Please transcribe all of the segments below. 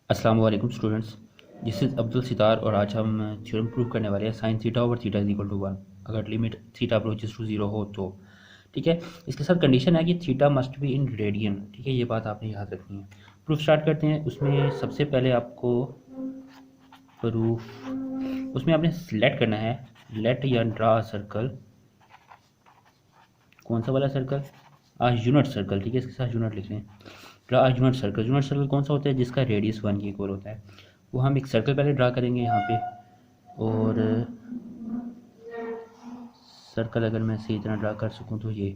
अस्सलाम वालेकुम students. This is Abdul Sitar और आज हम थ्योरम प्रूव करने वाले हैं sine theta over theta is equal to 1 अगर लिमिट थीटा अप्रोचेस टू 0 हो तो। ठीक है, इसके साथ कंडीशन है कि theta must be in radian. ठीक है, ये बात आपने याद रखनी है। प्रूफ स्टार्ट करते हैं। उसमें सबसे पहले आपको प्रूफ उसमें आपने सिलेक्ट करना है लेट या ड्रा सर्कल। कौन सा वाला सर्कल? Unit circle. ठीक है, इसके साथ यूनिट लिख लें। Draw unit circle. Unit circle कौन सा होता है? जिसका रेडियस 1 के इक्वल होता है। वो हम एक सर्कल पहले ड्रा करेंगे यहाँ पे। और सर्कल अगर मैं सही तरह ड्रा कर सकूँ तो ये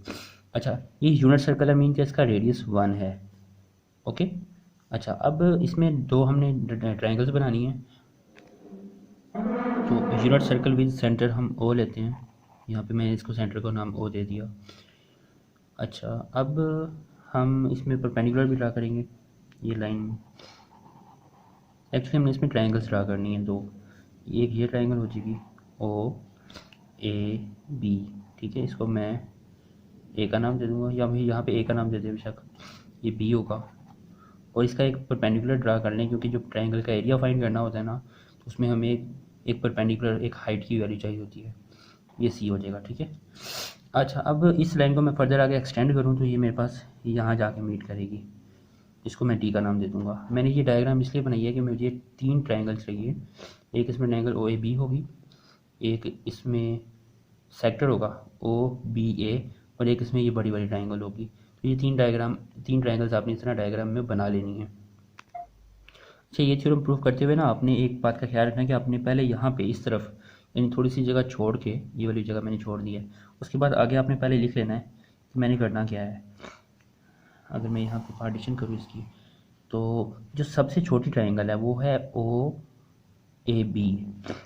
अच्छा, ये यूनिट सर्कल है, मीन कि इसका रेडियस 1 है। ओके। अच्छा, अब इसमें दो हमने ट्रायंगल्स बनानी है। तो यूनिट सर्कल विद सेंटर हम ओ लेते हैं। यहाँ पे मैंने इसको सेंटर का नाम ओ दे दिया। अच्छा, अब हम इसमें परपेंडिकुलर भी ड्रा करेंगे। ये लाइन एक्चुअली हमने इसमें ट्रायंगल्स ड्रा करनी है दो। एक ये ट्रायंगल हो जाएगी ओ ए बी। ठीक है, इसको मैं ए का नाम दे दूंगा या मैं यहाँ पे ए का नाम दे दे बेशक। ये बी होगा और इसका एक परपेंडिकुलर ड्रा कर लें, क्योंकि जो ट्रायंगल का एरिया फाइंड करना होता है ना, तो उसमें हमें एक परपेंडिकुलर एक हाइट की वैल्यू चाहिए होती है। ये सी हो जाएगा। ठीक है। अच्छा, अब इस लाइन को मैं फर्दर आगे एक्सटेंड करूँ तो ये मेरे पास यहाँ जाके मीट करेगी। इसको मैं डी का नाम दे दूंगा। मैंने ये डायग्राम इसलिए बनाई है कि मुझे 3 ट्रायंगल चाहिए। एक इसमें ट्रायंगल ओ ए बी होगी, एक इसमें सेक्टर होगा ओ बी ए, और एक इसमें ये बड़ी बड़ी ट्रायंगल होगी। तो ये 3 ट्रायंगल्स आपने इस तरह डायग्राम में बना लेनी है। अच्छा, ये थ्योरम प्रूव करते हुए ना आपने एक बात का ख्याल रखना है कि आपने पहले यहाँ पे इस तरफ यानी थोड़ी सी जगह छोड़ के, ये वाली जगह मैंने छोड़ दी है, उसके बाद आगे आपने पहले लिख लेना है कि मैंने करना क्या है। अगर मैं यहाँ पे पार्टीशन करूँ इसकी, तो जो सबसे छोटी ट्रायंगल है वो है ओ ए बी।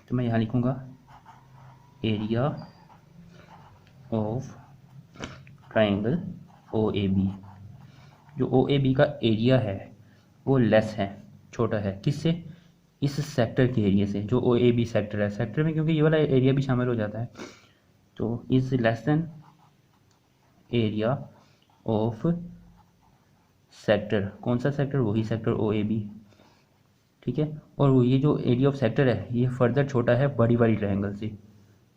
तो मैं यहाँ लिखूँगा area of triangle O A B. जो ओ ए बी का एरिया है वो लेस है, छोटा है। किससे? इस सेक्टर के एरिया से, जो ओ ए बी सेक्टर है। सेक्टर में क्योंकि ये वाला एरिया भी शामिल हो जाता है, तो is less than area of sector. कौन सा सेक्टर? वही सेक्टर ओ ए बी। ठीक है, और ये जो एरिया ऑफ सेक्टर है ये फर्दर छोटा है बड़ी वाली ट्रायंगल से।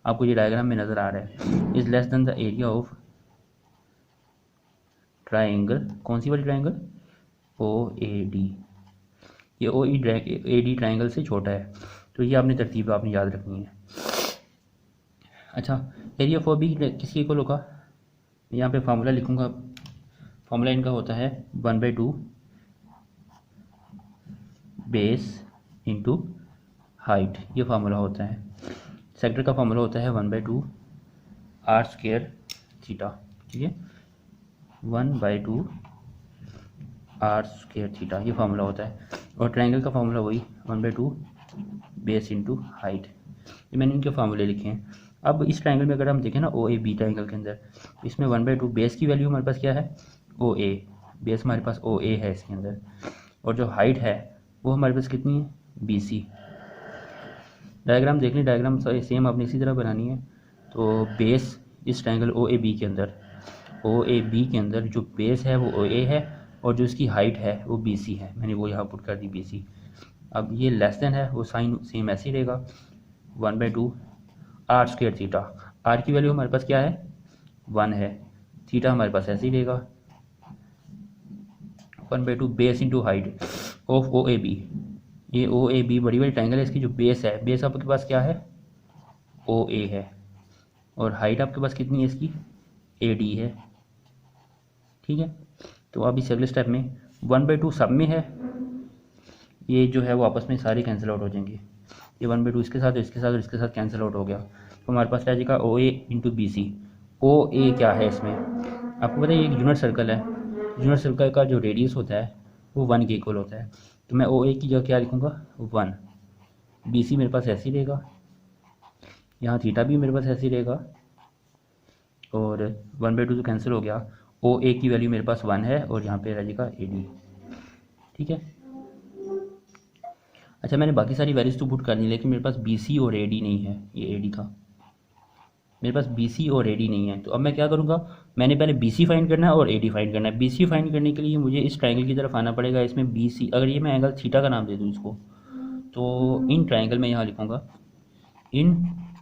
आपको ये डायग्राम में नज़र आ रहा है। Is less than the area of triangle. कौन सी वाली ट्रायंगल? O A D. ये ओ ए डी ट्रायंगल से छोटा है। तो ये आपने तरतीब आपने याद रखनी है। अच्छा, एरिया ऑफ ओ बी किसकी इक्वल होगा? यहाँ पे फार्मूला लिखूँगा। फार्मूला इनका होता है 1/2 बेस इंटू हाइट। ये फार्मूला होता है। सेक्टर का फार्मूला होता है 1/2 आर स्क्वायर थीटा। ठीक है, 1/2 आर स्क्वायर थीटा ये फार्मूला होता है। और ट्रायंगल का फार्मूला वही 1/2 बेस इंटू हाइट। ये मैंने इनके फार्मूले लिखे हैं। अब इस ट्रायंगल में अगर हम देखें ना, ओ ए बी ट्रायंगल के अंदर, इसमें 1/2 बेस की वैल्यू हमारे पास क्या है? ओ ए। बेस हमारे पास ओ ए है इसके अंदर, और जो हाइट है वो हमारे पास कितनी है? B C. डायग्राम देख लें, डायग्राम सेम आपने इसी तरह बनानी है। तो बेस इस ट्रायंगल ओ ए बी के अंदर, ओ ए बी के अंदर जो बेस है वो ओ ए है, और जो इसकी हाइट है वो बी सी है। मैंने वो यहाँ पुट कर दी बी सी। अब ये लेस देन है, वो साइन सेम ऐसे ही रहेगा 1/2 आर स्क्वायर थीटा। आर की वैल्यू हमारे पास क्या है? 1 है। थीटा हमारे पास ऐसे ही रहेगा 1/2 base into height of O A B. ये ओ ए बी बड़ी बड़ी ट्रायंगल है, इसकी जो बेस है, बेस आपके पास क्या है? ओ ए है, और हाइट आपके पास कितनी है इसकी? ए डी है। ठीक है, तो अब इस अगले स्टेप में 1/2 सब में है, ये जो है वो आपस में सारे कैंसिल आउट हो जाएंगे। ये 1/2 इसके साथ और इसके साथ और इसके साथ कैंसिल आउट हो गया, तो हमारे पास रह जाएगा ओ ए इंटू बी सी। ओ ए क्या है इसमें? आपको पता है ये एक यूनिट सर्कल है। यूनिट सर्कल का जो रेडियस होता है वो 1 के इक्वल होता है। तो मैं ओ ए की जगह क्या लिखूँगा? 1। बी सी मेरे पास ऐसे ही रहेगा, यहाँ थीटा भी मेरे पास ऐसे ही रहेगा, और 1/2 तो कैंसिल हो गया। ओ ए की वैल्यू मेरे पास 1 है, और यहाँ पे रह जाएगा ए डी। ठीक है। अच्छा, मैंने बाकी सारी वैल्यूज तो पुट कर दी, लेकिन मेरे पास बी सी और ए डी नहीं है। ये ए डी था। मेरे पास बी सी और ए डी नहीं है। तो अब मैं क्या करूँगा, मैंने पहले बी सी फाइंड करना है और ए डी फाइंड करना है। बी सी फाइंड करने के लिए मुझे इस ट्राइंगल की तरफ आना पड़ेगा। इसमें बी सी, अगर ये मैं एंगल थीटा का नाम दे दूँ इसको, तो इन ट्राइंगल में यहाँ लिखूँगा in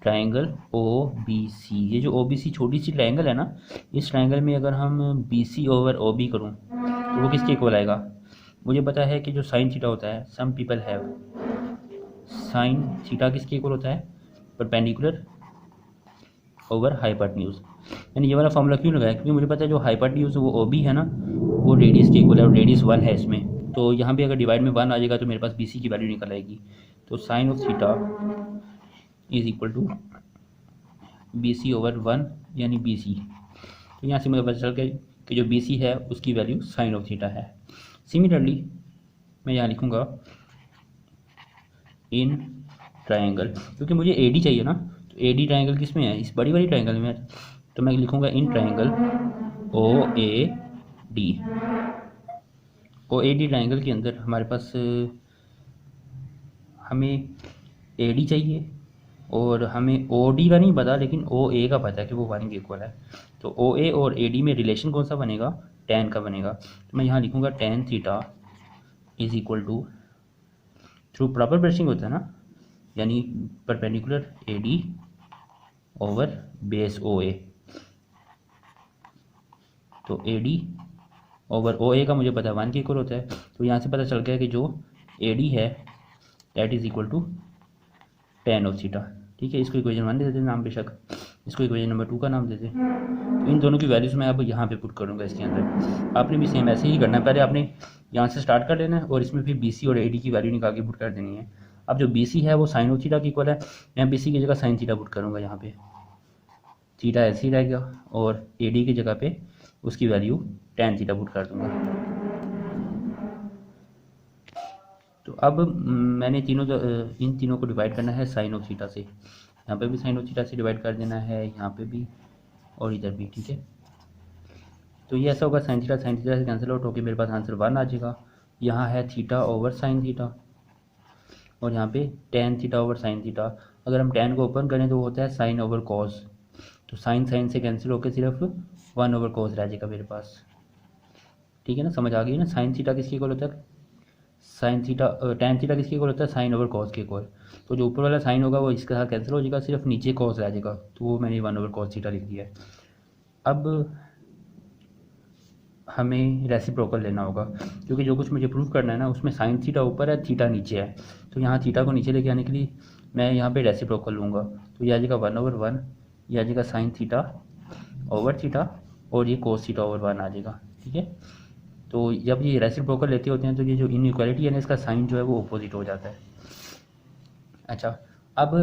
triangle O B C. ये जो ओ बी सी छोटी सी ट्राइंगल है ना, इस ट्राइंगल में अगर हम B C over O B करूँ तो वो किसके इक्वल आएगा। मुझे पता है कि जो साइन थीटा होता है, some people have, sine theta किसके इक्वल होता है, परपेंडिकुलर ओवर हाइपोटेन्यूज। मैंने ये वाला फॉर्मूला क्यों लगाया, क्योंकि मुझे पता है जो हाइपोटेन्यूज वो ओ बी है ना, वो रेडियस के इक्वल है और रेडियस 1 है इसमें। तो यहाँ पे अगर डिवाइड में 1 आ जाएगा तो मेरे पास बी सी की वैल्यू निकल आएगी। तो sine of theta is equal to B C over 1 यानी बी सी। तो यहाँ से मुझे पता चल गया कि जो बी सी है उसकी वैल्यू साइन ऑफ थीटा है। सिमिलरली मैं यहाँ लिखूँगा इन ट्राइंगल, क्योंकि मुझे ए डी चाहिए ना, तो ए डी ट्राइंगल किस में है, इस बड़ी वाली ट्राइंगल में है। तो मैं लिखूँगा in triangle O A D. O A D triangle के अंदर हमारे पास हमें ए डी चाहिए और हमें ओ डी का नहीं पता, लेकिन ओ ए का पता है कि वो 1 के इक्वल है। तो ओ ए और ए डी में रिलेशन कौन सा बनेगा, tan का बनेगा। तो मैं यहाँ लिखूँगा tan theta is equal to, through proper brushing होता है ना, यानी perpendicular A D over base O A. तो ए डी ओवर ओ ए का मुझे पता है 1 के इक्वल होता है। तो यहाँ से पता चल गया कि जो ए डी है that is equal to tan of theta. ठीक है, इसको इक्वेशन 1 दे देते नाम, बेशक इसको इक्वेशन नंबर 2 का नाम देते। तो इन दोनों की वैल्यूज मैं अब यहाँ पे पुट करूँगा इसके अंदर। आपने भी सेम ऐसे ही करना है, पहले आपने यहाँ से स्टार्ट कर लेना है और इसमें फिर बी सी और ए डी की वैल्यू निकाल के पुट कर देनी है। अब जो बी सी है वो साइन ऑफ थीटा की इक्वल है, मैं बी सी की जगह साइन थीटा पुट करूँगा यहाँ पे, थीटा ऐसे ही रहेगा और ए डी की जगह पे उसकी वैल्यू tan थीटा पुट कर दूँगा। तो अब मैंने इन तीनों को डिवाइड करना है साइन ऑफ थीटा से। यहाँ पे भी साइन ऑफ थीटा से डिवाइड कर देना है, यहाँ पे भी और इधर भी। ठीक है, तो ये ऐसा होगा साइन थीटा से कैंसिल आउट होकर मेरे पास आंसर 1 आ जाएगा। यहाँ है थीटा ओवर साइन थीटा और यहाँ पे tan theta over sine theta. अगर हम tan को ओपन करें तो वो होता है साइन ओवर कॉस। तो साइन से कैंसिल होकर सिर्फ 1 ओवर कॉस रह जाएगा मेरे पास। ठीक है ना, समझ आ गई ना। साइन थीटा किसके इक्वल होता है, साइन थीटा, tan थीटा किसके इक्वल होता है, साइन ओवर कॉस के इक्वल। तो जो ऊपर वाला साइन होगा वो इसके साथ कैंसिल हो जाएगा, सिर्फ नीचे कॉस रह जाएगा। तो वो मैंने 1 ओवर कॉस थीटा लिख दिया है। अब हमें रेसिप्रोकल लेना होगा, क्योंकि जो कुछ मुझे प्रूव करना है ना उसमें साइन थीटा ऊपर है, थीटा नीचे है। तो यहाँ थीटा को नीचे लेके आने के लिए मैं यहाँ पे रेसिप्रोकल लूँगा। तो ये आ जाएगा 1 ओवर 1, ये आ जाएगा साइन थीटा ओवर थीटा और ये कोस थीटा ओवर 1 आ जाएगा। ठीक है, तो जब ये रेसिप्रोकल लेते होते हैं तो ये जो इनइक्वालिटी है ना, इसका साइन जो है वो अपोजिट हो जाता है। अच्छा, अब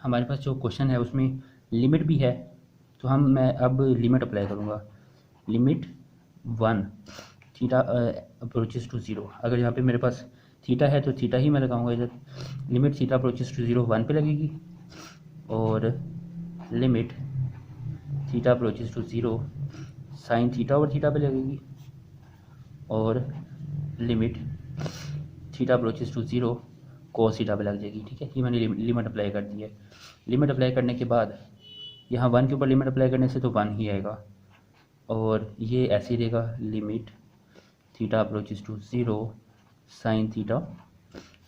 हमारे पास जो क्वेश्चन है उसमें लिमिट भी है, तो मैं अब लिमिट अप्लाई करूँगा। Limit 1 theta approaches to 0। अगर यहाँ पे मेरे पास थीटा है तो थीटा ही मैं लगाऊंगा इधर। लिमिट थीटा अप्रोचेस टू 0 1 पे लगेगी और limit theta approaches to 0 sine theta over theta पे लगेगी और limit theta approaches to 0 cos theta पे लग जाएगी। ठीक है, ये मैंने लिमिट अप्लाई कर दी है। लिमिट अप्लाई करने के बाद यहाँ 1 के ऊपर लिमिट अप्लाई करने से तो 1 ही आएगा और ये ऐसे ही रहेगा, limit theta approaches to 0 sine theta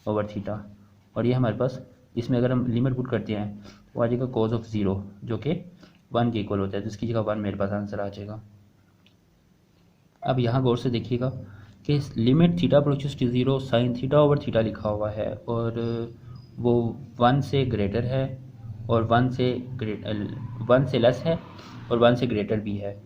over theta. और ये हमारे पास इसमें अगर हम लिमिट पुट करते हैं तो आ जाएगा कोस ऑफ 0 जो कि 1 के इक्वल होता है, तो इसकी जगह 1 मेरे पास आंसर आ जाएगा। अब यहाँ गौर से देखिएगा कि limit theta approaches to 0 sine theta over theta लिखा हुआ है और वो 1 से ग्रेटर है और 1 से लेस है और 1 से ग्रेटर भी है।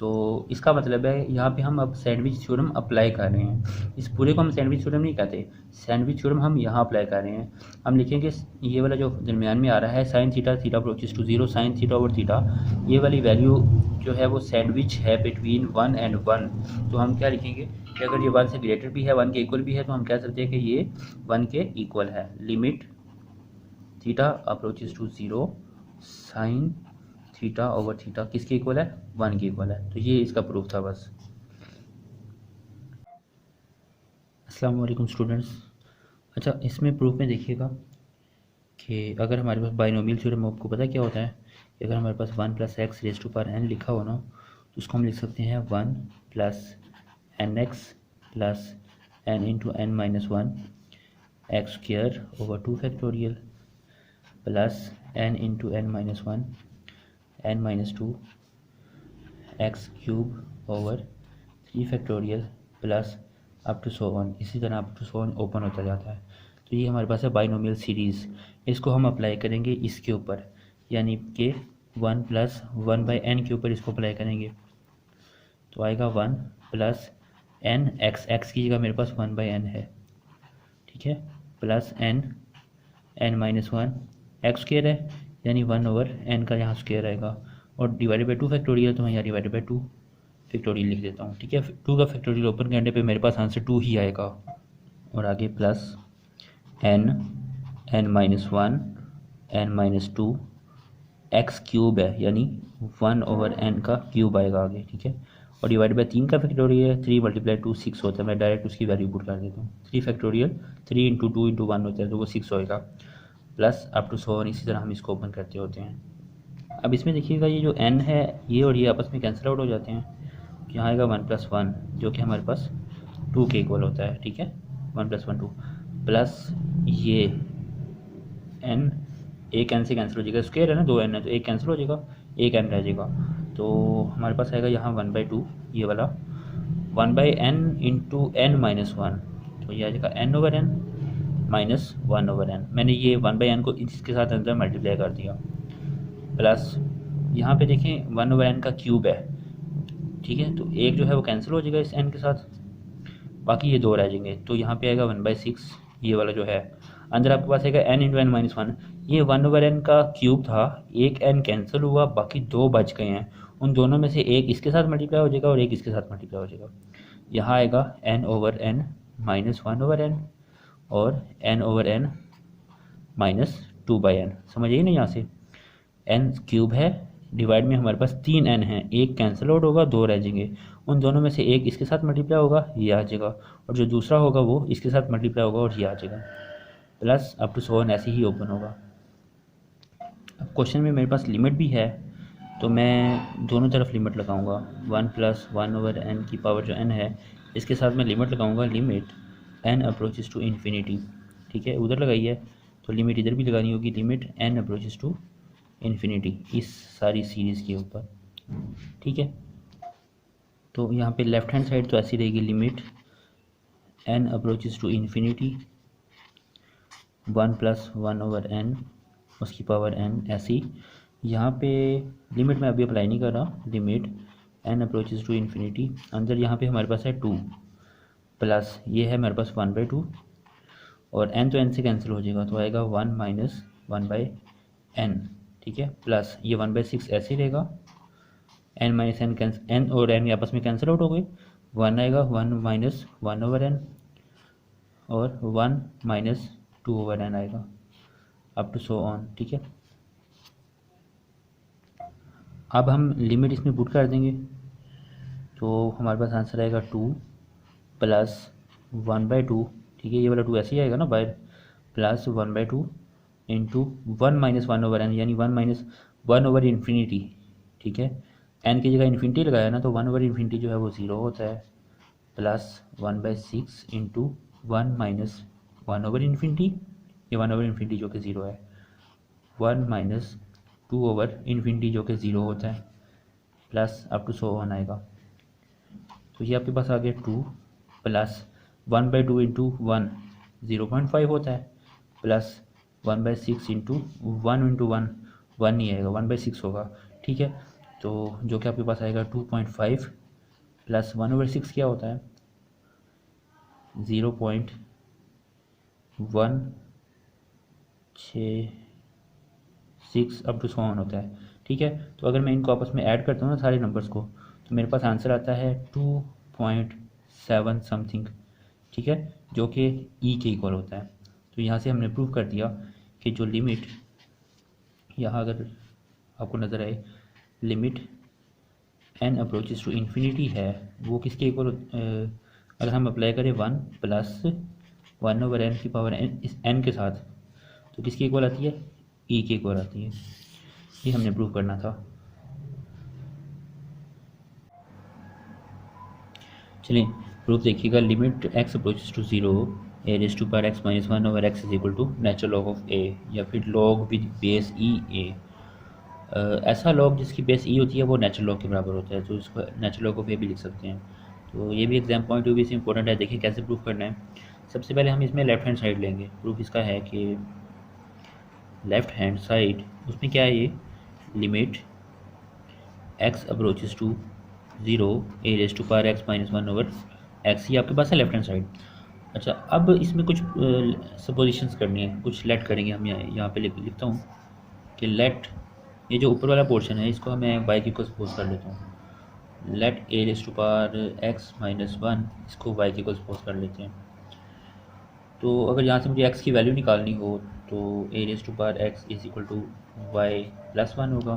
तो इसका मतलब है यहाँ पे हम अब सैंडविच थ्योरम अप्लाई कर रहे हैं। इस पूरे को हम सैंडविच थ्योरम नहीं कहते, सैंडविच थ्योरम हम यहाँ अप्लाई कर रहे हैं। हम लिखेंगे ये वाला जो दरमियान में आ रहा है sine theta approaches to 0 sine theta over theta, ये वाली वैल्यू जो है वो सैंडविच है बिटवीन 1 एंड 1। तो हम क्या लिखेंगे कि अगर ये 1 से ग्रेटर भी है 1 के इक्वल भी है तो हम कह सकते हैं कि ये 1 के इक्वल है। Limit theta approaches to 0 sine theta over theta किसके इक्वल है, 1 के इक्वल है। तो ये इसका प्रूफ था बस। अस्सलाम वालेकुम स्टूडेंट्स। अच्छा, इसमें प्रूफ में देखिएगा कि अगर हमारे पास बाइनोमियल थ्योरम, आपको पता क्या होता है अगर हमारे पास 1 plus x raise to power n लिखा हो ना, तो उसको हम लिख सकते हैं 1 plus n x plus n into n minus one x square over 2 factorial plus n into n minus one n minus two x cube over 3 factorial plus up to so on. इसी तरह up to so on open होता जाता है। तो ये हमारे पास है binomial series. इसको हम अप्लाई करेंगे इसके ऊपर, यानी कि 1 प्लस 1 बाई एन के ऊपर इसको अप्लाई करेंगे। तो आएगा 1 प्लस एन एक्स, एक्स की जगह मेरे पास 1 बाई एन है, ठीक है, plus n n minus one x square है, यानी 1 ओवर एन का यहाँ स्क्र आएगा, और डिवाइडेड बाई 2 फैक्टोरियल, तो मैं यहाँ डिवाइडेड बाई 2 फैक्टोरियल लिख देता हूँ, ठीक है। 2 का फैक्टोरियल ओपन करने पे मेरे पास आंसर 2 ही आएगा। और आगे plus n n minus one n minus two x cube है, यानी 1 ओवर एन का क्यूब आएगा आगे, ठीक है। और डिवाइड बाई 3 का फैक्टोरियल है, 3 मल्टीप्लाई 2 6 होता है। मैं डायरेक्ट उसकी वैल्यू पुट कर देता हूँ। 3 फैक्टोरियल 3 इंटू 2 इंटू 1 होता है, तो वो 6 होएगा, प्लस अप टू 100। इसी तरह हम इसको ओपन करते होते हैं। अब इसमें देखिएगा ये जो n है, ये और ये आपस में कैंसिल आउट हो जाते हैं। यहाँ आएगा 1 प्लस 1, जो कि हमारे पास 2 के इक्वल होता है, ठीक है। 1 प्लस 1 2 प्लस ये n, एक n से कैंसिल हो जाएगा, स्क्वायर है ना, 2 n है तो एक कैंसिल हो जाएगा, एक n रह जाएगा। तो हमारे पास आएगा यहाँ 1 बाई 2, ये वाला 1 by n into n minus one, तो ये आ जाएगा n over n minus 1 over n। मैंने ये 1 बाई एन को इसके साथ अंदर मल्टीप्लाई कर दिया, प्लस यहाँ पे देखें 1 ओवर n का क्यूब है, ठीक है। तो एक जो है वो कैंसिल हो जाएगा इस n के साथ, बाकी ये 2 रह जाएंगे। तो यहाँ पे आएगा 1 बाई 6, ये वाला जो है अंदर आपके पास आएगा n into n minus one. ये 1 ओवर n का क्यूब था, एक n कैंसिल हुआ, बाकी 2 बच गए हैं। उन दोनों में से एक इसके साथ मल्टीप्लाई हो जाएगा और एक इसके साथ मल्टीप्लाई हो जाएगा। यहाँ आएगा n over n minus 1 over n और n over n minus 2 by n। समझिए ना, यहाँ से n क्यूब है, डिवाइड में हमारे पास 3 n है, एक कैंसिल आउट होगा, 2 रह जाएंगे। उन दोनों में से एक इसके साथ मल्टीप्लाई होगा, ये आ जाएगा, और जो दूसरा होगा वो इसके साथ मल्टीप्लाई होगा और ये आ जाएगा, प्लस अप टू 100 ऐसे ही ओपन होगा। अब क्वेश्चन में मेरे पास लिमिट भी है, तो मैं दोनों तरफ लिमिट लगाऊंगा। 1 प्लस 1 ओवर एन की पावर जो n है, इसके साथ मैं लिमिट लगाऊंगा, limit n approaches to infinity, ठीक है। उधर लगाई है तो लिमिट इधर भी लगानी होगी, limit n approaches to infinity, इस सारी सीरीज़ के ऊपर, ठीक है। तो यहाँ पे लेफ्ट हैंड साइड तो ऐसी रहेगी, limit n approaches to infinity 1 plus 1 over n उसकी पावर n, ऐसी। यहाँ पे लिमिट मैं अभी अप्लाई नहीं कर रहा, limit n approaches to infinity, अंदर यहाँ पे हमारे पास है 2, प्लस ये है हमारे पास 1 बाई 2, और n तो n से कैंसिल हो जाएगा, तो आएगा 1 माइनस 1 बाई n, ठीक है, प्लस ये 1 बाई 6 ऐसे ही रहेगा, n minus n cancel, n और n आपस में कैंसिल आउट हो गए, 1 आएगा, 1 माइनस 1 ओवर n और 1 माइनस 2 ओवर n आएगा, अप टू सो ऑन, ठीक है। अब हम लिमिट इसमें पुट कर देंगे, तो हमारे पास आंसर आएगा 2 प्लस 1 बाई 2, ठीक है, ये वाला 2 ऐसे ही आएगा ना बाहर, plus 1 by 2 into 1 minus 1 over n, यानी 1 माइनस 1 ओवर इन्फिनिटी, ठीक है। n की जगह इन्फिनिटी लगाया ना, तो 1 ओवर इन्फिनिटी जो है वो 0 होता है, plus 1 by 6 into 1 minus 1 over infinity, ये 1 ओवर इन्फिनिटी जो कि 0 है, 1 माइनस 2 ओवर इन्फिनिटी जो कि 0 होता है, प्लस अप टू 100 ऑन आएगा। तो ये आपके पास आ गया 2 प्लस 1 बाई 2 इंटू 1 0.5 होता है, प्लस 1 बाई 6 इंटू 1 इंटू 1 1 नहीं आएगा, 1 बाई 6 होगा, ठीक है। तो जो कि आपके पास आएगा 2.5 प्लस 1 ओवर 6 क्या होता है, 0.166 अप टू 100 होता है, ठीक है। तो अगर मैं इनको आपस में ऐड करता हूँ ना सारे नंबर्स को, तो मेरे पास आंसर आता है 2.7 समथिंग, ठीक है, जो कि ई के इक्वल होता है। तो यहाँ से हमने प्रूव कर दिया कि जो लिमिट यहाँ अगर आपको नज़र आए, limit n approaches to infinity है, वो किसके इक्वल, अगर हम अप्लाई करें 1 प्लस 1 ओवर n की पावर n इस n के साथ, तो किसके इक्वल आती है, e के इक्वल आती है। ये हमने प्रूव करना था। चलिए प्रूफ देखिएगा। Limit x approaches to zero a raise to power x minus one over x is equal to natural log of a, या फिर log with base e a. ऐसा लॉग जिसकी बेस ई होती है वो नेचुरल लॉग के बराबर होता है, तो इसको नेचुरल लॉग ऑफ ए भी लिख सकते हैं। तो ये भी एग्जाम पॉइंट ऑफ व्यू से इंपॉर्टेंट है। देखिए कैसे प्रूफ करना है। सबसे पहले हम इसमें लेफ्ट हैंड साइड लेंगे। प्रूफ इसका है कि लेफ्ट हैंड साइड उसमें क्या है, ये limit x approaches to zero a raise to power x minus one over x, ये आपके पास है लेफ्ट हैंड साइड। अच्छा, अब इसमें कुछ सपोजिशंस करनी है, कुछ लेट करेंगे हम। यहाँ पे लिखता हूँ कि लेट, ये जो ऊपर वाला पोर्शन है इसको मैं वाई की को सपोज कर लेता हूँ। Let a raise to power x minus one, इसको वाई की को सपोज कर लेते हैं। तो अगर यहाँ से मुझे एक्स की वैल्यू निकालनी हो तो a raise to power x is equal to y plus one होगा।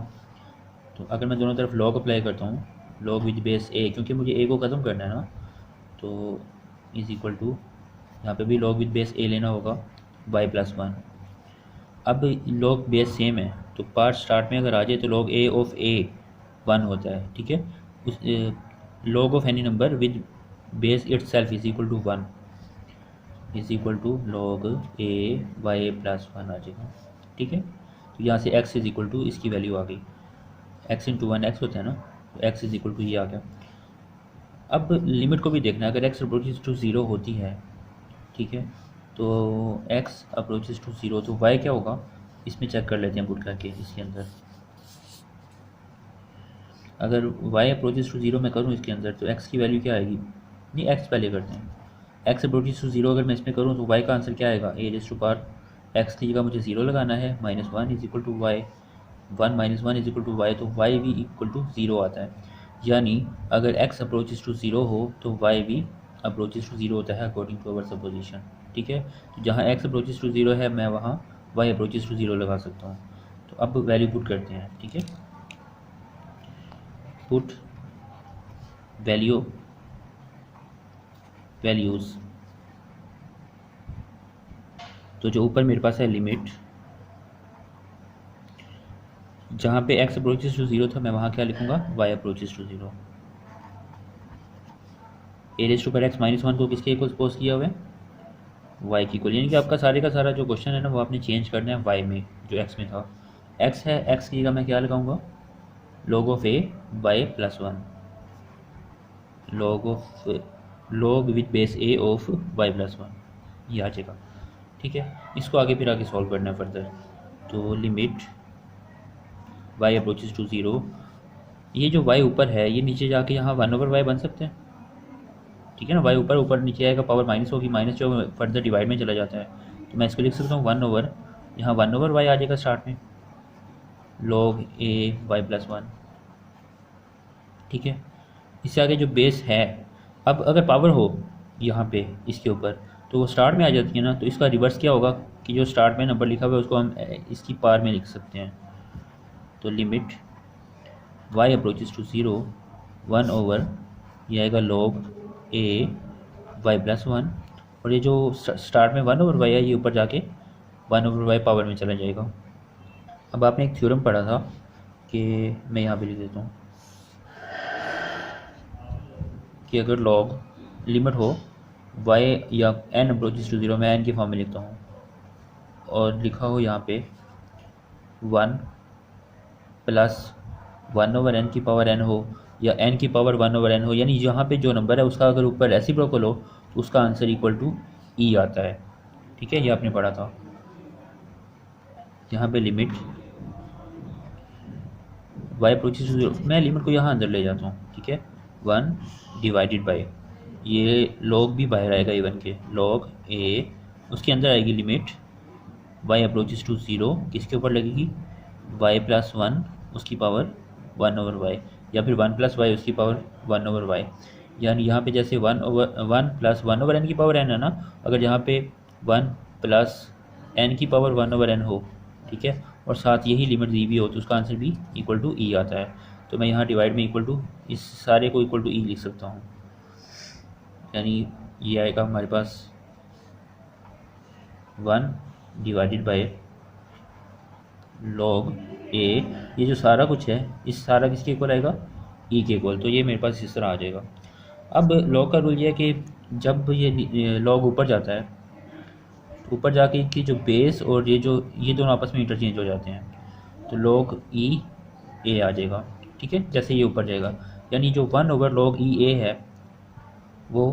तो अगर मैं दोनों तरफ लॉग अप्लाई करता हूँ, लॉग विद बेस ए, क्योंकि मुझे ए को ख़त्म करना है ना, तो इज़ इक्वल टू यहाँ पे भी लॉग विद बेस ए लेना होगा वाई प्लस वन। अब लॉग बेस सेम है तो पार्ट स्टार्ट में अगर आ जाए तो log a of a one होता है, ठीक है। उस log of any number with base itself is equal to one is equal to log a y plus one आ जाएगा, ठीक है। तो यहाँ से एक्स इज इक्वल टू, इसकी वैल्यू आ गई, एक्स इंटू वन एक्स होता है ना, तो एक्स इज इक्वल टू ये आ गया। अब लिमिट को भी देखना है। अगर एक्स अप्रोचेस टू ज़ीरो होती है, ठीक है, तो एक्स अप्रोचेस टू ज़ीरो, तो वाई क्या होगा इसमें चेक कर लेते हैं पुट करके इसके अंदर। अगर वाई अप्रोचेस टू ज़ीरो मैं करूँ इसके अंदर तो एक्स की वैल्यू क्या आएगी, नहीं एक्स पहले करते हैं। एक्स अप्रोचेस टू ज़ीरो अगर मैं इसमें करूँ तो वाई का आंसर क्या आएगा, a raise to power x की जगह मुझे ज़ीरो लगाना है, minus one is equal to y, one minus one is equal to y, तो वाई भी इक्वल टू ज़ीरो आता है। यानी अगर एक्स अप्रोचेस टू ज़ीरो हो तो वाई भी अप्रोचेस टू ज़ीरो होता है अकॉर्डिंग टू अवर सपोजिशन, ठीक है। तो जहाँ एक्स अप्रोचेस टू ज़ीरो है मैं वहाँ वाई अप्रोचेस टू ज़ीरो लगा सकता हूँ। तो अब वैल्यू पुट करते हैं, ठीक है। पुट वैल्यूज़, तो जो ऊपर मेरे पास है लिमिट, जहाँ पे एक्स अप्रोचेस टू ज़ीरो था मैं वहाँ क्या लिखूँगा, y approaches to zero. A raise to power x minus one को किसके इक्वल सपोज किया हुआ है, वाई की इक्वल। यानी कि आपका सारे का सारा जो क्वेश्चन है ना वो आपने चेंज करना है वाई में, जो एक्स में था। एक्स है, एक्स की जगह मैं क्या लगाऊंगा, log of a y plus one, log with base a of y plus one, ये आ जाएगा, ठीक है। इसको आगे फिर आगे सॉल्व करना है फर्दर। तो limit y approaches to zero, ये जो वाई ऊपर है ये नीचे जाके यहाँ वन ओवर वाई बन सकते हैं, ठीक है ना। वाई ऊपर ऊपर नीचे आएगा, पावर माइनस होगी, माइनस जो फर्दर डिवाइड में चला जाता है, तो मैं इसको लिख सकता हूँ वन ओवर, यहाँ वन ओवर वाई आ जाएगा स्टार्ट में, log a y plus one, ठीक है। इससे आगे जो बेस है, अब अगर पावर हो यहाँ पे इसके ऊपर तो वो स्टार्ट में आ जाती है ना, तो इसका रिवर्स क्या होगा कि जो स्टार्ट में नंबर लिखा हुआ है उसको हम इसकी पावर में लिख सकते हैं। तो limit y approaches to zero one over, ये आएगा log a y plus one, और ये जो स्टार्ट में वन ओवर वाई है ये ऊपर जाके वन ओवर वाई पावर में चला जाएगा। अब आपने एक थ्योरम पढ़ा था कि मैं यहाँ पे लिख देता हूँ कि अगर लॉग लिमिट हो वाई या एन अप्रोचेस टू ज़ीरो, मैं एन की फॉर्म में लिखता हूँ, और लिखा हो यहाँ पे one plus one over n की पावर एन हो, या एन की पावर वन ओवर एन हो, यानी यहाँ पे जो नंबर है उसका अगर ऊपर रेसिप्रोकल हो तो उसका आंसर इक्वल टू ई आता है, ठीक है। ये आपने पढ़ा था। यहाँ पे limit y approaches to zero, मैं लिमिट को यहाँ अंदर ले जाता हूँ, ठीक है। वन डिवाइडेड बाई, ये लॉग भी बाहर आएगा इवन के, लॉग ए, उसके अंदर आएगी limit y approaches to zero, किसके ऊपर लगेगी, वाई प्लस वन उसकी पावर वन ओवर वाई, या फिर वन प्लस वाई उसकी पावर वन ओवर वाई। यानी यहाँ पे जैसे one plus one over n की पावर एन है ना, अगर यहाँ पे वन प्लस एन की पावर वन ओवर एन हो, ठीक है, और साथ यही लिमिट दी भी हो तो उसका आंसर भी इक्वल टू ई आता है। तो मैं यहाँ डिवाइड में इक्वल टू इस सारे को इक्वल टू ई लिख सकता हूँ, यानी ये आएगा हमारे पास वन डिवाइडेड बाय लॉग ए, ये जो सारा कुछ है इस सारा किसके इक्वल आएगा, ई के इक्वल। तो ये मेरे पास इस तरह आ जाएगा। अब लॉग का रूल ये है कि जब ये लॉग ऊपर जाता है, ऊपर जाके इनकी जो बेस और ये दोनों आपस में इंटरचेंज हो जाते हैं, तो लॉग ई ए आ जाएगा। ठीक है, जैसे ये ऊपर जाएगा, यानी जो 1/log ई ए है वो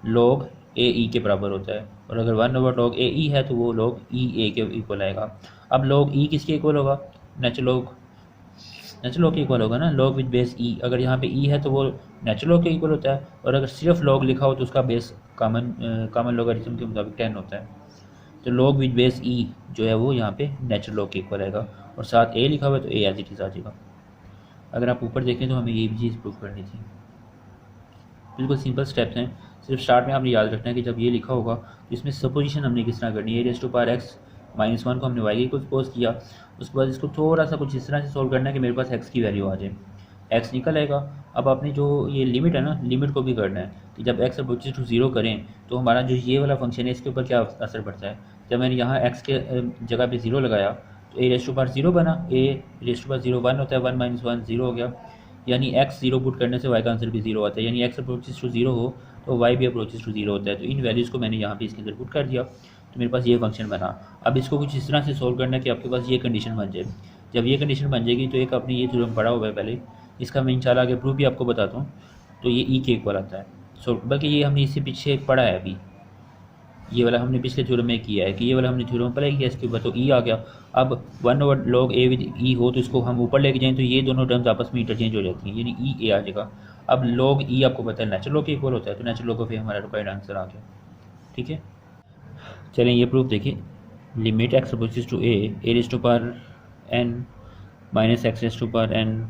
log ए ई के बराबर होता है, और अगर 1/log ए ई है तो वो log ई ए के इक्वल आएगा। अब log ई किसके इक्वल होगा, नेचुरल लॉग के इक्वल होगा ना, log विद बेस ई। अगर यहाँ पे ई है तो वो नेचुरल लॉग के इक्वल होता है, और अगर सिर्फ log लिखा हो तो उसका बेस कॉमन लॉगरिथम के मुताबिक 10 होता है। तो log विद बेस ई जो है वो यहाँ पे नेचुरल लॉग के इक्वल आएगा, और साथ ए लिखा हुआ है तो ए एज इट इज़ आ जाएगा। अगर आप ऊपर देखें तो हमें ये भी चीज़ प्रूव करनी थी। बिल्कुल सिंपल स्टेप्स हैं, सिर्फ स्टार्ट में आपने याद रखना है कि जब ये लिखा होगा तो इसमें सपोजिशन हमने किस तरह करनी है। Raise to power x minus 1 को हमने वाई को सपोज किया, उसके बाद इसको थोड़ा सा कुछ इस तरह से सोल्व करना है कि मेरे पास एक्स की वैल्यू आ जाए, एक्स निकल आएगा। अब आपने जो ये लिमिट है ना, लिमिट को भी करना है कि जब एक्स अप्रोचेस टू 0 करें तो हमारा जो ये वाला फंक्शन है इसके ऊपर क्या असर पड़ता है। जब मैंने यहाँ एक्स के जगह पे 0 लगाया तो ए रेज़ टू पावर 0 बना, ए रेज़ टू पावर 0 1 होता है, 1 - 1 0 हो गया, यानी एक्स 0 पुट करने से वाई का आंसर भी 0 आता है, यानी एक्स अप्रोचेस टू 0 हो तो वाई भी अप्रोचेस टू 0 होता है। तो इन वैल्यूज़ को मैंने यहाँ पे इसके अंदर पुट कर दिया, तो मेरे पास ये फंक्शन बना। अब इसको कुछ इस तरह से सोल्व करना है कि आपके पास ये कंडीशन बन जाए। जब ये कंडीशन बन जाएगी तो एक अपनी ये थ्योरम पढ़ा हुआ है पहले, इसका मैं इंशाल्लाह आगे प्रूफ भी आपको बताता हूँ। तो ये ई के इक्वल आता है। सो बल्कि ये हमने इससे पीछे पढ़ा है अभी, ये वाला हमने पिछले थ्योरम में किया है कि ये वाला हमने थ्योरम पहले किया, इसके ऊपर तो ई आ गया। अब 1/log ए विद ई हो तो इसको हम ऊपर लेके जाएं तो ये दोनों टर्म्स आपस में इंटरचेंज हो जाती हैं, यानी ई ए आ जाएगा। अब log ई आपको पता है नेचुरल लॉग के इक्वल होता है, तो नेचुरल लॉग का फिर हमारा रिक्वायर्ड आंसर आ गया। ठीक है, चलें ये प्रूफ देखिए। Limit x approaches to a raise to power n minus x raise to power n,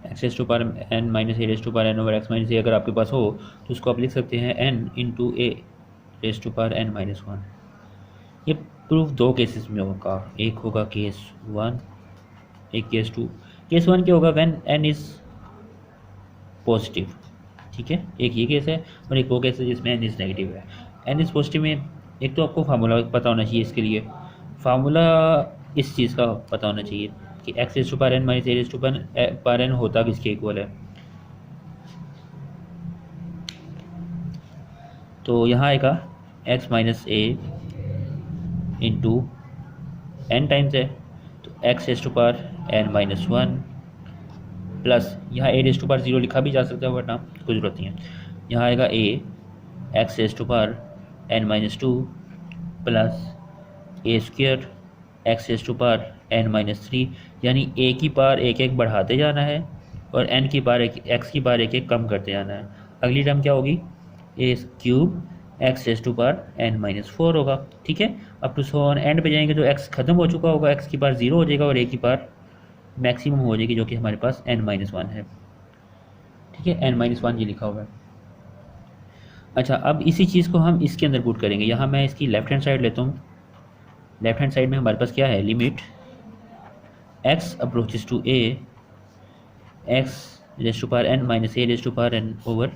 x raise to power n minus a raise to power n over x minus a अगर आपके पास हो तो उसको आप लिख सकते हैं n into a raise to power n minus 1। ये प्रूफ दो केसेस में होगा, एक होगा केस 1, एक केस 2। केस 1 क्या होगा, व्हेन एन इज़ पॉजिटिव। ठीक है, एक ये केस है और एक वो केस है जिसमें एन इज़ नेगेटिव है। एन इज़ पॉजिटिव में एक तो आपको फार्मूला पता होना चाहिए, इसके लिए फार्मूला इस चीज़ का पता होना चाहिए कि x raise to power n minus a raise to power n होता किसके इक्वल है। तो यहाँ आएगा x minus a into n times है, तो x raise to power n minus 1 plus यहाँ ए रेज़ टू पावर 0 लिखा भी जा सकता है वरना कोई ज़रूरत नहीं है। यहाँ आएगा a x raise to power n minus 2 plus a square x raise to power n minus 3, यानी ए की पावर एक एक बढ़ाते जाना है और एन की पावर एक्स की पावर एक एक कम करते जाना है। अगली टर्म क्या होगी, a cube x raise to power n minus 4 होगा। ठीक है, अब टू सो ऑन एंड पे जाएंगे तो एक्स खत्म हो चुका होगा, एक्स की पावर 0 हो जाएगा और ए की पावर मैक्सिमम हो जाएगी जो कि हमारे पास एन माइनस 1 है। ठीक है, एन माइनस 1 ये लिखा हुआ है। अच्छा, अब इसी चीज़ को हम इसके अंदर पुट करेंगे। यहाँ मैं इसकी लेफ्ट हैंड साइड लेता हूँ। लेफ्ट हैंड साइड में हमारे पास क्या है, limit x approaches to a x raise to power n minus a raise to power n over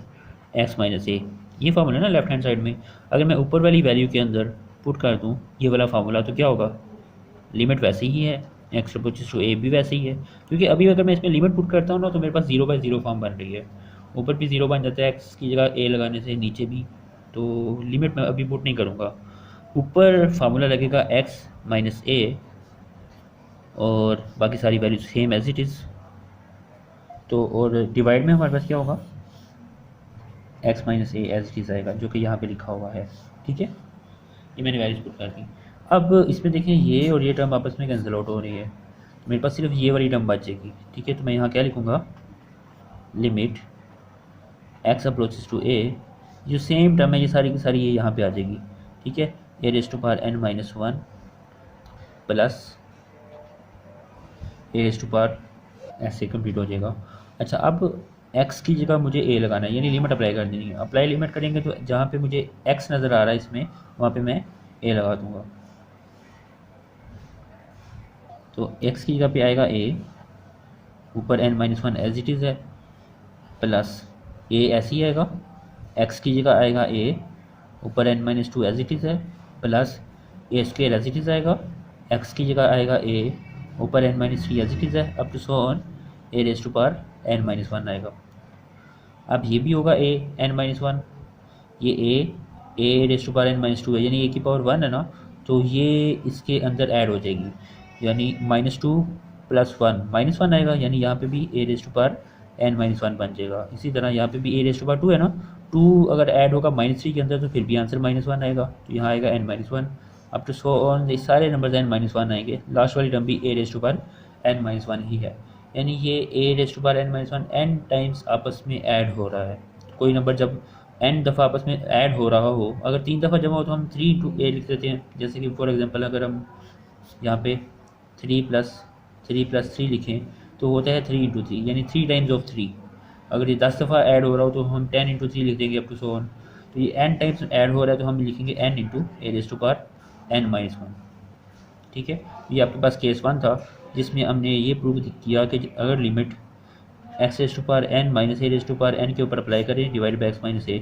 x minus a, ये फार्मूला ना लेफ्ट हैंड साइड में। अगर मैं ऊपर वाली वैल्यू के अंदर पुट कर दूँ ये वाला फार्मूला तो क्या होगा, लिमिट वैसे ही है, एक्स अप्रोचेस टू ए भी वैसे ही है, क्योंकि अभी अगर मैं इसमें लिमिट पुट करता हूँ ना तो मेरे पास 0/0 फॉर्म बन रही है। ऊपर भी 0 बन जाता है एक्स की जगह ए लगाने से, नीचे भी। तो लिमिट मैं अभी पुट नहीं करूँगा, ऊपर फार्मूला लगेगा एक्स माइनस ए और बाकी सारी value same as it is. तो और डिवाइड में हमारे पास क्या होगा, x minus a as it is आएगा जो कि यहाँ पे लिखा हुआ है। ठीक है, ये मैंने वैल्यूज पुट कर दी। अब इसमें देखें ये और ये टर्म आपस में कैंसिल आउट हो रही है, तो मेरे पास सिर्फ ये वाली टर्म बचेगी। ठीक है, तो मैं यहाँ क्या लिखूँगा, लिमिट एक्स अप्रोचेस टू ए, जो सेम टर्म है ये सारी की सारी ये यहाँ पे आ जाएगी। ठीक है, a raise to power n minus 1 plus a raise to power ऐसे कंप्लीट हो जाएगा। अच्छा, अब x की जगह मुझे a लगाना है, यानी लिमिट अप्लाई कर देनी है। अप्लाई लिमिट करेंगे तो जहाँ पे मुझे x नज़र आ रहा है इसमें वहाँ पे मैं a लगा दूँगा। तो x की जगह पे आएगा a, ऊपर n minus 1 as it is है, प्लस a ऐसे ही आएगा, x की जगह आएगा a, ऊपर n minus 2 as it is है, plus a square as it is आएगा, x की जगह आएगा a ऊपर n minus three as it is है, up to so on a raise to power n minus one आएगा। अब ये भी होगा ए एन माइनस वन, ये a raise to power n minus two है, यानी ए की पावर वन है ना, तो ये इसके अंदर ऐड हो जाएगी, यानी minus two plus one minus one आएगा, यानी यहाँ पे भी a raise to power n minus one बन जाएगा। इसी तरह यहाँ पे भी a raise to power two है ना, टू अगर ऐड होगा माइनस थ्री के अंदर तो फिर भी आंसर माइनस वन आएगा, तो यहाँ आएगा n माइनस वन। अब टू सो ऑन ये सारे नंबर्स n माइनस वन आएंगे, लास्ट वाली टर्म भी a raise to power n minus one ही है, यानी ये a raise to power n minus one n times आपस में ऐड हो रहा है। कोई नंबर जब n दफ़ा आपस में ऐड हो रहा हो, अगर तीन दफ़ा जमा हो तो हम थ्री इंटू ए लिख देते हैं। जैसे कि फॉर एग्जांपल अगर हम यहाँ पे थ्री प्लस थ्री लिखें तो होता है थ्री इंटू थ्री, यानी थ्री टाइम्स ऑफ थ्री। अगर ये 10 दफ़ा ऐड हो रहा हो तो हम 10 इंटू थ्री लिख देंगे अप टू सो ऑन। तो ये n टाइम्स ऐड हो रहा है तो हम लिखेंगे n into a raise to power n minus one. ठीक है, ये आपके पास केस वन था जिसमें हमने ये प्रूव किया कि अगर limit x raise to power n minus a raise to power n के ऊपर अप्लाई करें divide by x minus a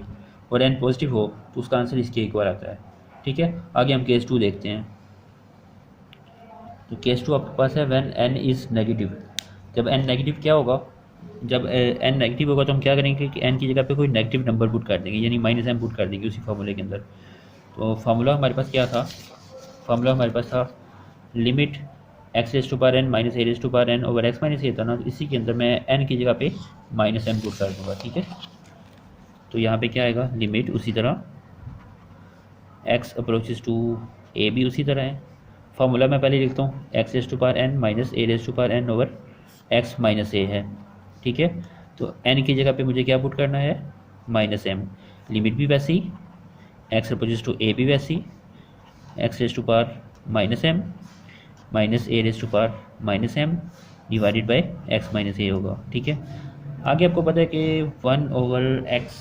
और n पॉजिटिव हो तो उसका आंसर इसके इक्वल आता है। ठीक है, आगे हम केस टू देखते हैं। तो केस टू आपके पास है व्हेन n इज़ नेगेटिव। जब n नेगेटिव क्या होगा, जब n नेगेटिव होगा तो हम क्या करेंगे कि n की जगह पे कोई नेगेटिव नंबर पुट कर देंगे, यानी माइनस m पुट कर देंगे उसी फार्मूले के अंदर। तो फार्मूला हमारे पास क्या था, फार्मूला हमारे पास था limit x raise to power n minus a raise to power n over x minus a था ना, तो इसी के अंदर मैं एन की जगह पे माइनस एम पुट कर दूँगा। ठीक है, तो यहाँ पे क्या आएगा, लिमिट उसी तरह एक्स अप्रोचेस टू ए भी उसी तरह है। फार्मूला मैं पहले लिखता हूँ, x raise to power n minus a raise to power n over x minus a है। ठीक है, तो एन की जगह पे मुझे क्या पुट करना है, माइनस एम। लिमिट भी वैसी, एक्स अप्रोचेस टू ए भी वैसी, x raise to power minus m minus a raise to power minus m divided by x minus a होगा। ठीक है, आगे आपको पता है कि वन ओवर एक्स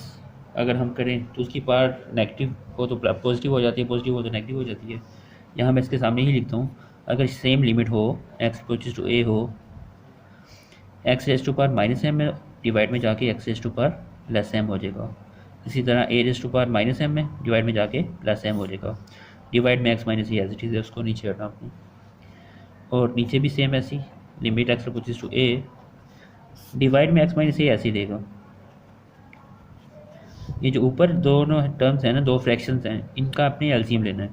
अगर हम करें तो उसकी पावर नेगेटिव हो तो पॉजिटिव हो जाती है, पॉजिटिव हो तो नेगेटिव हो जाती है। यहाँ मैं इसके सामने ही लिखता हूँ, अगर सेम लिमिट हो एक्स अप्रोचेस टू ए हो, x raise to power minus m में डिवाइड में जाके x raise to power plus m हो जाएगा। इसी तरह a raise to power minus m में डिवाइड में जाके प्लस एम हो जाएगा। डिवाइड में x minus a as it is है, उसको नीचे हटना आपने, और नीचे भी सेम ऐसी limit x approaches to a divide में एक्स माइनस ए ऐसे देगा। ये जो ऊपर दोनों टर्म्स हैं ना, दो फ्रैक्शंस हैं, इनका अपने एलसीएम लेना है।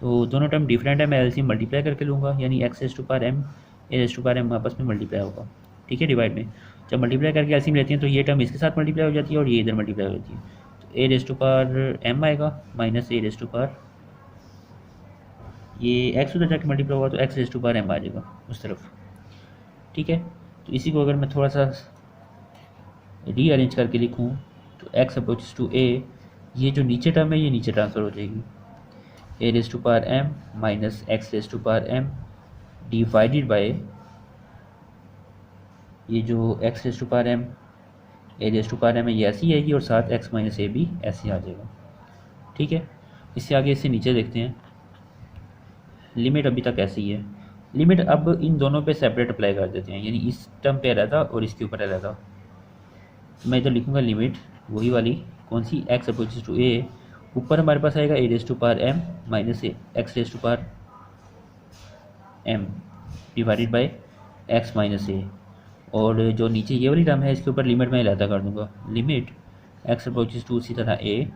तो दोनों टर्म डिफरेंट है, मैं एलसीएम मल्टीप्लाई करके लूँगा, यानी x raise to power m a raise to power m आपस में मल्टीप्लाई होगा। ठीक है, डिवाइड में जब मल्टीप्लाई करके एलसीएम लेते हैं तो ये टर्म इसके साथ मल्टीप्लाई हो जाती है और ये इधर मल्टीप्लाई हो जाती है। तो a raise to power m आएगा minus a raise to power, ये एक्स उधर जाके मल्टीप्लाई होगा तो x raise to power m आ जाएगा उस तरफ। ठीक है, तो इसी को अगर मैं थोड़ा सा रीअरेंज करके लिखूँ तो एक्स अप्रोचेस टू ए, ये जो नीचे टर्म है ये नीचे ट्रांसफ़र हो जाएगी, a raise to power m minus x raise to power m divided by ये जो x raise to power m a raise to power m है ये ऐसी आएगी और साथ एक्स माइनस ए भी ऐसे आ जाएगा। ठीक है, इससे आगे इससे नीचे देखते हैं। लिमिट अभी तक ऐसी ही है, लिमिट अब इन दोनों पे सेपरेट अप्लाई कर देते हैं, यानी इस टर्म पे रहता और इसके ऊपर रहता। मैं इधर लिखूँगा लिमिट वही वाली, कौन सी, एक्स अप्रोचेस टू ए, ऊपर हमारे पास आएगा a raise to power m minus x raise to power m divided by x minus a, और जो नीचे ये वाली टर्म है इसके ऊपर लिमिट मैं लहदा कर दूँगा, लिमिट एक्स अप्रोचेस टू उसी तरह a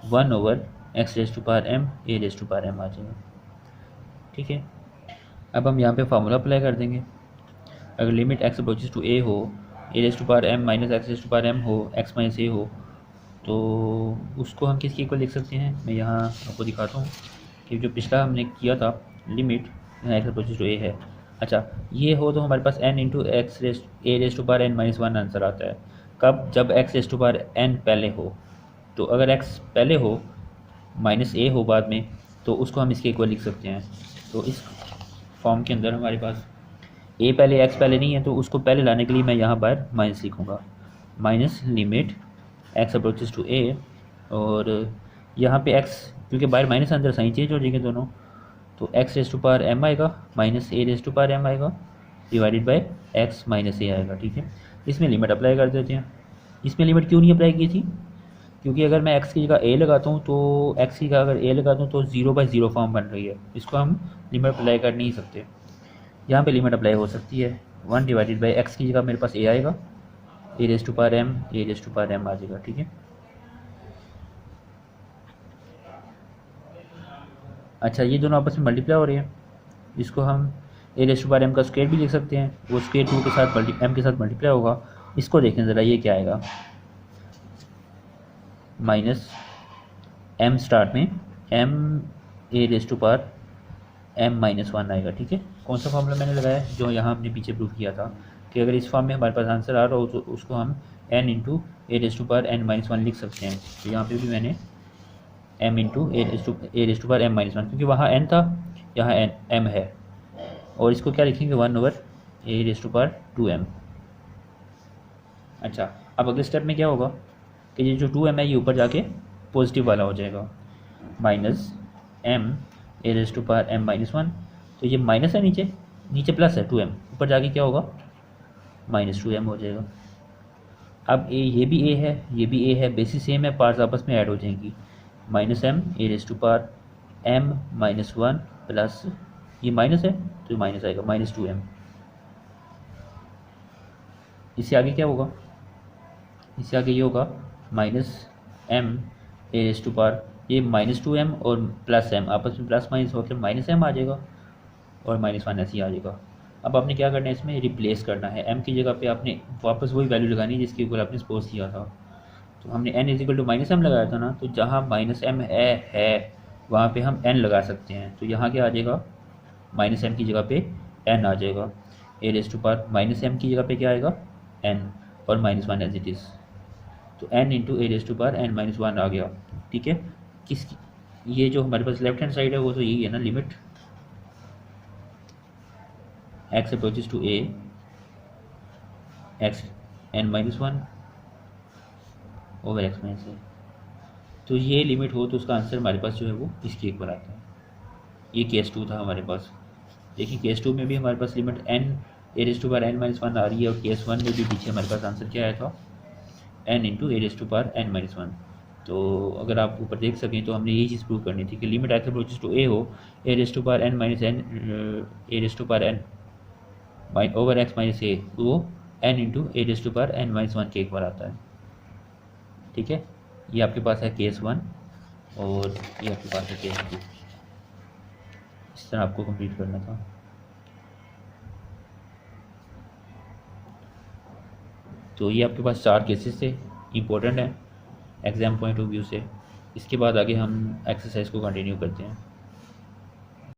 one over x raise to power m a raise to power m आ जाएगा। ठीक है, अब हम यहाँ पे फार्मूला अप्लाई कर देंगे। अगर limit x approaches to a हो, a raise to power m minus x raise to power m हो, एक्स माइनस ए हो, तो उसको हम किसके इक्वल लिख सकते हैं, मैं यहाँ आपको दिखाता हूँ कि जो पिछला हमने किया था limit x approaches to a है। अच्छा, ये हो तो हमारे पास n into x raise a raise to power n minus one answer आता है। कब, जब x raise to power n पहले हो। तो अगर एक्स पहले हो माइनस ए हो बाद में, तो उसको हम इसके इक्वल लिख सकते हैं। तो इस फॉर्म के अंदर हमारे पास ए पहले एक्स पहले नहीं है, तो उसको पहले लाने के लिए मैं यहाँ पर माइनस लिखूँगा, minus limit x approaches to a, और यहाँ पे एक्स क्योंकि बाहर माइनस अंदर साइन चेंज हो जाएंगे दोनों, तो x raise to power m आएगा minus a raise to power m आएगा divided by x minus a आएगा। ठीक है, इसमें लिमिट अप्लाई कर देते हैं। इसमें लिमिट क्यों नहीं अप्लाई की थी, क्योंकि अगर मैं एक्स की जगह ए लगाता हूँ तो एक्स की जगह अगर ए लगाता हूँ तो 0/0 फॉर्म बन रही है, इसको हम लिमिट अप्लाई कर नहीं सकते। यहाँ पे लिमिट अप्लाई हो सकती है। 1 डिवाइडेड बाई एक्स की जगह मेरे पास ए आएगा, a raise to power m, a raise to power m आ जाएगा। ठीक है, अच्छा ये दोनों आपस में मल्टीप्लाई हो रहे हैं, इसको हम ए रेस टू पावर एम का स्क्वायर भी लिख सकते हैं, वो स्क्वायर टू के साथ एम के साथ मल्टीप्लाई होगा। इसको देखें ज़रा, ये क्या आएगा, माइनस एम स्टार्ट में m a raise to power m minus one आएगा। ठीक है, कौन सा फॉर्मूला मैंने लगाया, जो यहाँ हमने पीछे प्रूव किया था कि अगर इस फॉर्म में हमारे पास आंसर आ रहा हो तो उसको हम n into a raise to power n minus one लिख सकते हैं। तो यहाँ पे भी मैंने m into a raise to power m minus one, क्योंकि वहाँ एन था, यहाँ एन एम है, और इसको क्या लिखेंगे, 1/, ए रेस टू पावर 2m। अच्छा, अब अगले स्टेप में क्या होगा कि ये जो 2m है ये ऊपर जाके पॉजिटिव वाला हो जाएगा, minus m a raise to power m minus one. तो ये माइनस है, नीचे नीचे प्लस है 2m, ऊपर जाके क्या होगा, -2m हो जाएगा। अब ये भी ए है, ये भी ए है, बेसिस सेम है, पार्ट्स आपस में ऐड हो जाएंगी, -m a raise to power m minus one plus ये माइनस है तो माइनस आएगा, -2m। इससे आगे क्या होगा, इससे आगे ये होगा -m a raise to power ये -2m और +m आपस में प्लस माइनस होकर -m आ जाएगा, और -1 ऐसे ही आ जाएगा। अब आपने क्या करना है, इसमें रिप्लेस करना है, m की जगह पे आपने वापस वही वैल्यू लगानी है जिसके ऊपर आपने सपोज किया था। तो हमने n इजिकल टू -m लगाया था ना, तो जहाँ -m है वहाँ पे हम n लगा सकते हैं। तो यहाँ क्या आ जाएगा, -m की जगह पे n आ जाएगा, a raise to power -m की जगह पे क्या आएगा, n, और -1 एज इट इज़। तो n into a raise to power n minus one आ गया। ठीक है, किस ये जो हमारे पास लेफ्ट हैंड साइड है वो तो यही है ना, limit x approaches to a x n minus one over x minus a। तो ये लिमिट हो तो उसका आंसर हमारे पास जो है वो इसके ऊपर आता है। ये केस 2 था हमारे पास। देखिए केस 2 में भी हमारे पास limit n a raise to power n minus one आ रही है, और केस 1 में भी पीछे हमारे पास आंसर क्या आया था, n into a raise to power n minus one. तो अगर आप ऊपर देख सकें तो हमने यही चीज़ प्रूव करनी थी कि limit x approaches to a हो, a raise to power n minus n a raise to power n over x minus a, वो n into a raise to power n minus one के एक बार आता है। ठीक है, ये आपके पास है केस 1 और ये आपके पास है केस 2। इस तरह आपको कंप्लीट करना था। तो ये आपके पास 4 केसेस थे, इम्पोर्टेंट हैं एग्ज़ाम पॉइंट ऑफ व्यू से। इसके बाद आगे हम एक्सरसाइज को कंटिन्यू करते हैं।